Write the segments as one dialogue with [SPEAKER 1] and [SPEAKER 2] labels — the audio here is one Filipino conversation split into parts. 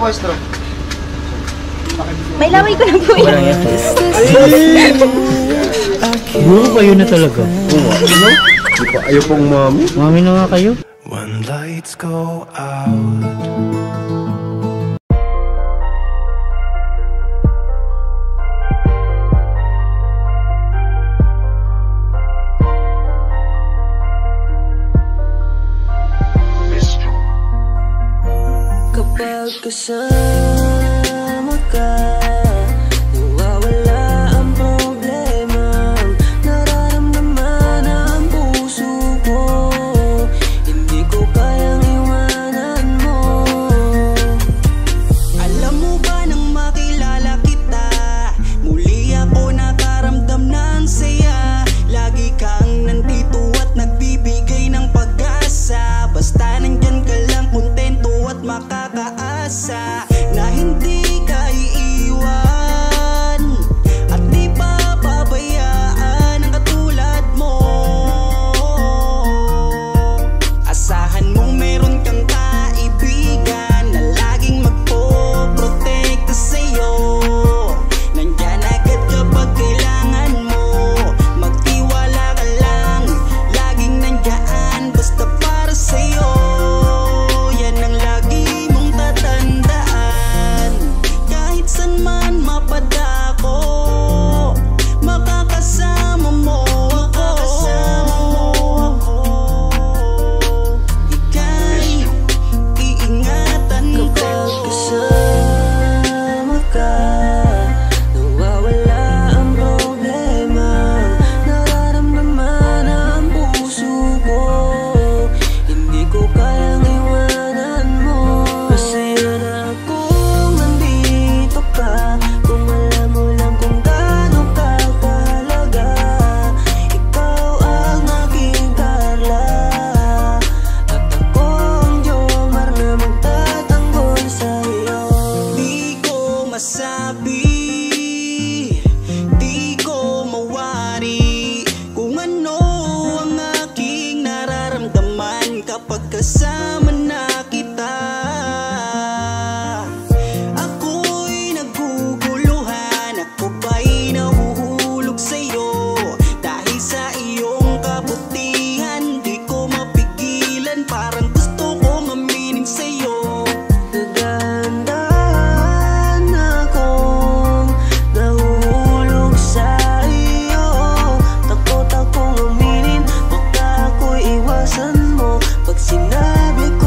[SPEAKER 1] pwestro.
[SPEAKER 2] May laway ko na po yan.
[SPEAKER 3] Walang yan. Bro, kayo na talaga.
[SPEAKER 1] Ano? Ayaw pong mami.
[SPEAKER 3] Mami na nga kayo.
[SPEAKER 4] When lights go out.
[SPEAKER 5] Kapag kasama ka, nawawala ang problema. Nararamdaman ang puso ko, hindi ko kayang iwanan mo. Alam mo ba nang makilala kita, muli ako nakaramdam ng saya. Lagi kang nandito at nagbibigay ng pag-asa. Basta nandyan ka lang, kontento at makakaasa na hindi ka iiwan at di pa pabayaan ang katulad mo. Asahan mong meron kang kaibigan na laging magpoprotekta sa'yo. Nandyan agad kapag kailangan mo, magtiwala ka lang, laging nandyan basta para sa'yo. Yan ang lagi mong tatandaan. Kahit saan man mapadako, makakasama mo ako. Ika'y iingatan ko. Kapag kasama ka, nawawala ang problema. Nararamdaman ang puso ko, hindi ko kayang iwanan mo. Masaya na akong nandito ka, kung alam mo lang kung gaano ka kahalaga. Ikaw ang aking Carla, at ako ang Jomar na magtatanggol sa'yo. Di ko masabi, di ko mawari kung ano ang aking nararamdaman kapag kasama na kita. Ako'y naguguluhan, ako ba'y nahuhulog sa'yo? Dahil sa iyong kabutihan, di ko mapigilan, parang gusto kong aminin sa'yo. Nagdahan akong nahuhulog sa iyo. Takot akong aminin, baka ako'y iwasan mo. Pag sinabi ko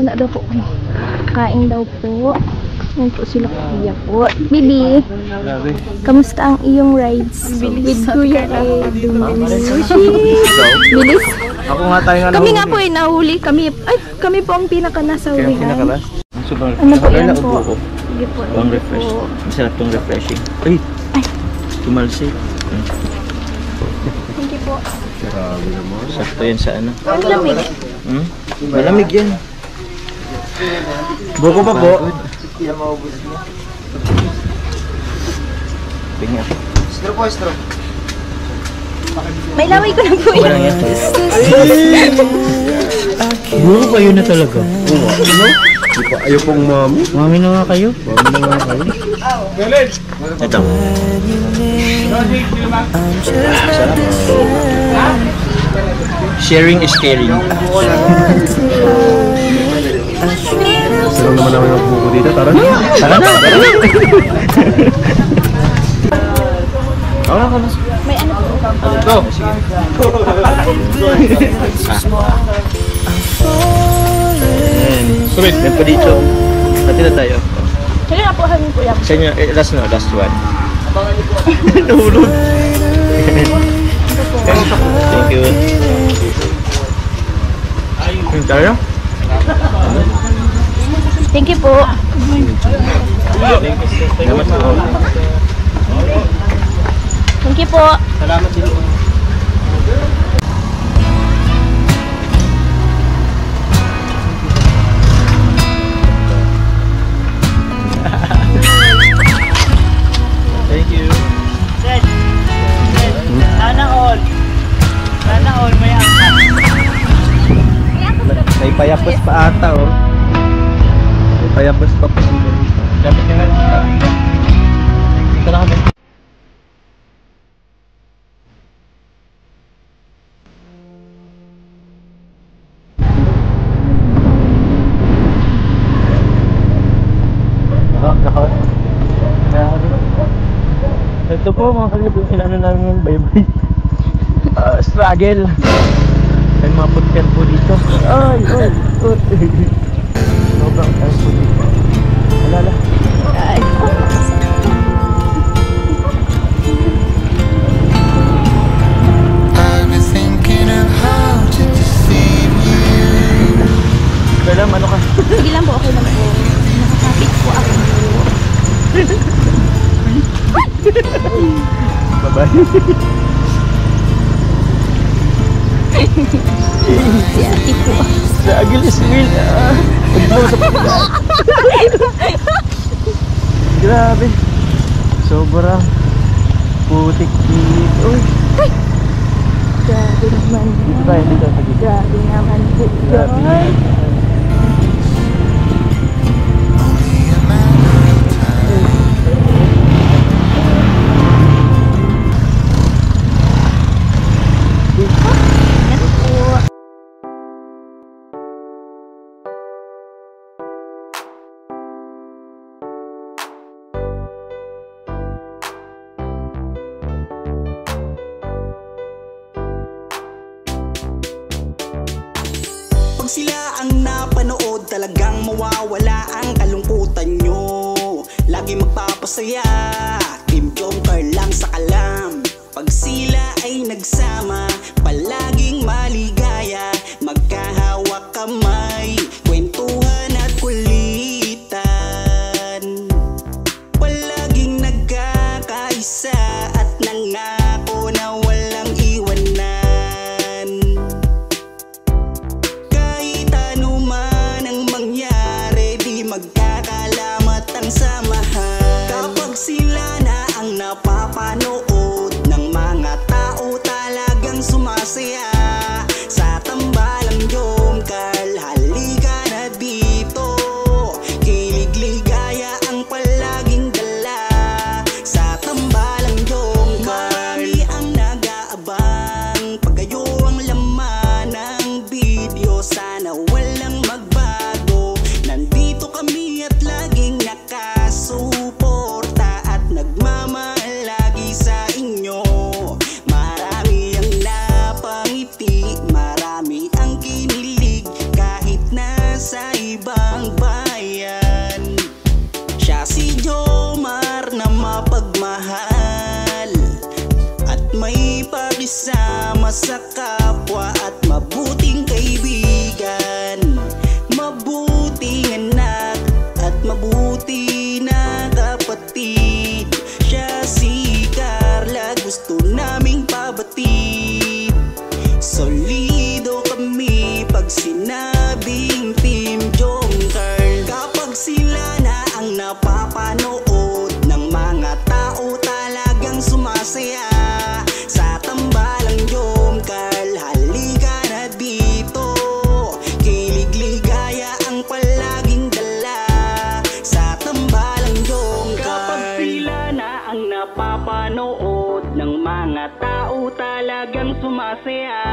[SPEAKER 2] Mauna daw po kayo. Kain daw po. Yan po sila kuya po. Bibi, kamusta ang iyong rides? With Kuya Edu. Bilis.
[SPEAKER 1] Ako nga tayo nga
[SPEAKER 2] Kami nga po ay nahuli. Kami po ang pinaka nasa
[SPEAKER 1] Kaya
[SPEAKER 2] hulihan.
[SPEAKER 1] pinakalas. Sobrang
[SPEAKER 2] Ano po yan
[SPEAKER 1] Wala,
[SPEAKER 2] po?
[SPEAKER 1] upo.
[SPEAKER 2] Sige po.
[SPEAKER 1] Pang
[SPEAKER 2] sige
[SPEAKER 1] refresh.
[SPEAKER 2] po.
[SPEAKER 1] Masarap tong refreshing. Ay! Tumalsik.
[SPEAKER 2] Thank you po.
[SPEAKER 1] Grabe naman. Sakto yan sa ano.
[SPEAKER 2] Ang lamig.
[SPEAKER 1] Hmm? Malamig yan. Buko pa po. Pinga.
[SPEAKER 2] May laway ko na po yan.
[SPEAKER 1] Walang yan.
[SPEAKER 3] Siguro kayo na talaga.
[SPEAKER 1] Oo. Ano? Di pa ayaw pong mami.
[SPEAKER 3] Mami na nga kayo.
[SPEAKER 1] Mami na nga kayo. Ito. Sharing is caring. Sarang naman namin ang buko dito. Tara na. Tara na. Tara na. Tara na.
[SPEAKER 2] May ano po.
[SPEAKER 1] Ito. Sumit. Yan pa dito. Pati na tayo.
[SPEAKER 2] Sige nga po kami kuya.
[SPEAKER 1] Sa inyo, last no, last one. Nahulog. Thank you. Tayo?
[SPEAKER 2] Thank you po.
[SPEAKER 1] Salamat po.
[SPEAKER 2] Thank you po.
[SPEAKER 1] Salamat din po. Thank you.
[SPEAKER 3] Sana all may angkat.
[SPEAKER 1] May payapos pa ata oh. May payapos pa po.
[SPEAKER 3] Dapat ka nga. Ito na kami. Ito po mga kalib, yung inano namin yung bye-bye. Struggle. May mga putker po dito. Ay, ay, ay. Sobrang tayo po dito. Alala.
[SPEAKER 2] Ay.
[SPEAKER 4] I've been thinking of how to deceive you.
[SPEAKER 1] Kailan ano ka?
[SPEAKER 2] Sige lang po, okay lang po. Nakakapit po ako.
[SPEAKER 1] Bye-bye.
[SPEAKER 2] Si ate po.
[SPEAKER 1] Struggle is real. Grabe. Sobrang putik dito. Uy.
[SPEAKER 2] Grabe naman.
[SPEAKER 1] Dito tayo, dito.
[SPEAKER 2] Grabe naman po.
[SPEAKER 1] Grabe.
[SPEAKER 2] Yan po.
[SPEAKER 5] Pag sila ang napanood, talagang mawawala ang kalungkutan nyo. Lagi magpapasaya, Team Jomcar lang sa kalam. Pag sila ay nagsama, palaging maligaya. Magkahawak kamay, kwentuhan at kulitan. Palaging nagkakaisa at nangako na walang iwanan. Kahit ano man ang mangyari, di magkakalamat ang samahan. Kapag sila na ang napapanood ng mga tao, talagang sumasaya sa tambay. sa kapwa at mabuting kaibigan, mabuting anak at mabuti na kapatid. Siya si Carla, gusto naming pabatid. Solido kami pag sinabing Team Jomcar. Kapag sila na ang napapanood ng mga tao talagang sumasaya sa tambalang Jomcar. Halika na dito, kilig ligaya ang palaging dala sa tambalang Jomcar. Kapag sila na ang napapanood ng mga tao talagang sumasaya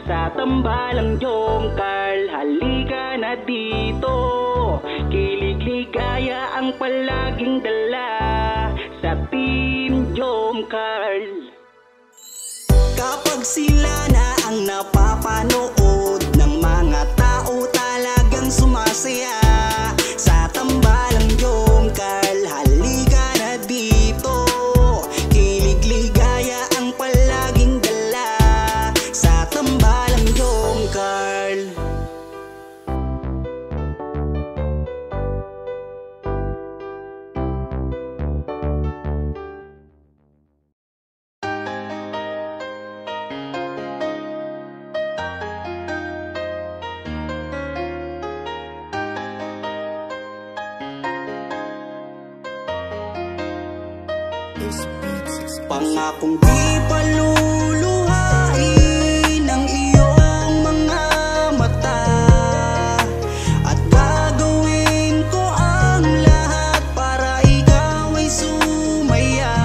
[SPEAKER 5] sa tambalang Jomcar. Halika na dito, kilig ligaya ang palaging dala sa Team Jomcar. Kapag sila na ang napapanood ng mga tao talagang sumasaya sa tambalang Jomcar. Halika na dito, kilig ligaya ang palaging dala sa tambalang Jomcar. Pangakong di paluluhain ang iyong mga mata, at gagawin ko ang lahat para ikaw ay sumaya.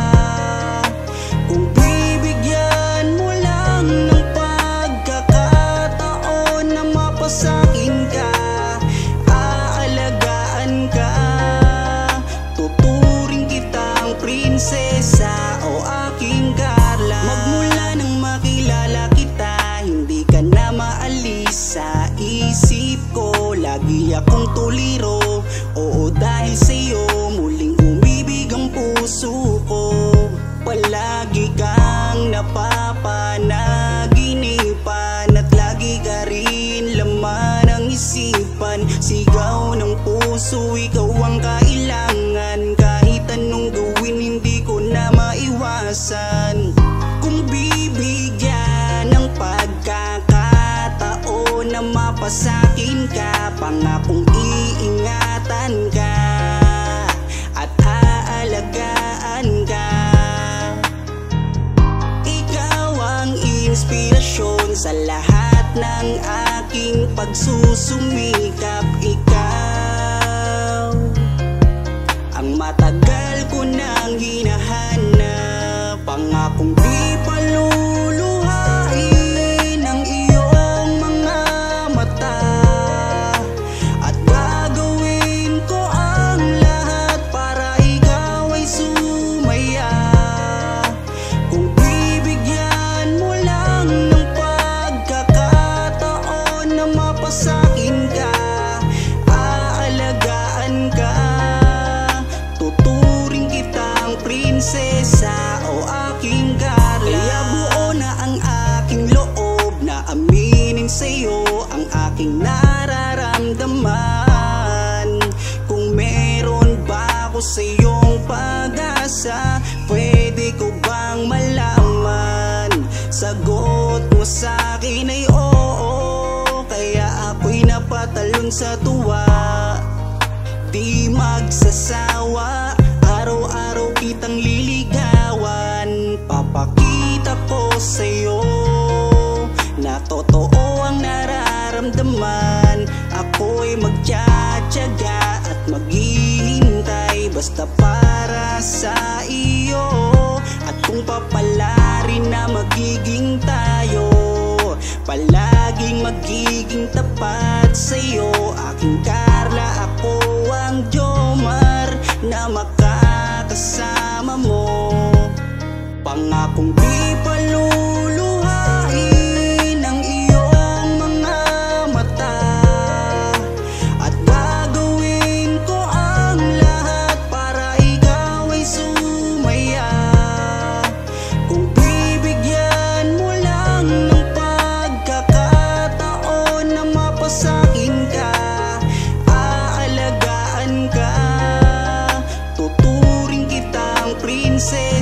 [SPEAKER 5] Kung bibigyan mo lang ng pagkakataon na mapasakin ka, aalagaan ka, tuturing kitang prinsesa o aking Carla. Magmula nang makilala kita, hindi ka na maalis sa isip ko. Lagi akong tuliro, oo dahil sa'yo muling umibig ang puso ko. Palagi kang napapanaginipan at lagi ka rin laman ang isipan. Sigaw ng puso, ikaw ang kailangan. Kahit anong gawin hindi ko na maiwasan. Kung bibigyan ng pagkakataon na mapasakin ka, pangakong iingatan ka at aalagaan ka. Ikaw ang inspirasyon sa lahat ng aking pagsusumikap. Ikaw ang matagal ko nang hinahanap. Pangakong di paluluhain ang iyong mga mata, at gagawin ko ang lahat para ikaw ay sumaya. Kung bibigyan mo lang ng pagkakataon na mapasakin ka, aalagaan ka, tuturing kitang prinsesa o aking Carla. Kaya buo na ang aking loob na aminin sa'yo ang aking nararamdaman. Kung meron ba ako sa'yong pag-asa, pwede ko bang malaman? Sagot mo sa'kin ay oo, kaya ako'y napatalon sa tuwa. Di magsasawa, araw-araw kitang liligawan. Papakita ko sa'yo na totoo ang nararamdaman. Ako'y magtsatsaga at maghihintay basta para sa iyo. At kung papalarin na magiging tayo, palaging magiging tapat sa'yo. Aking Carla, ako ang Jomar na makakasama mo. Pangakong di paluluhain ang iyong mga mata, at gagawin ko ang lahat para ikaw ay sumaya. Kung bibigyan mo lang princess.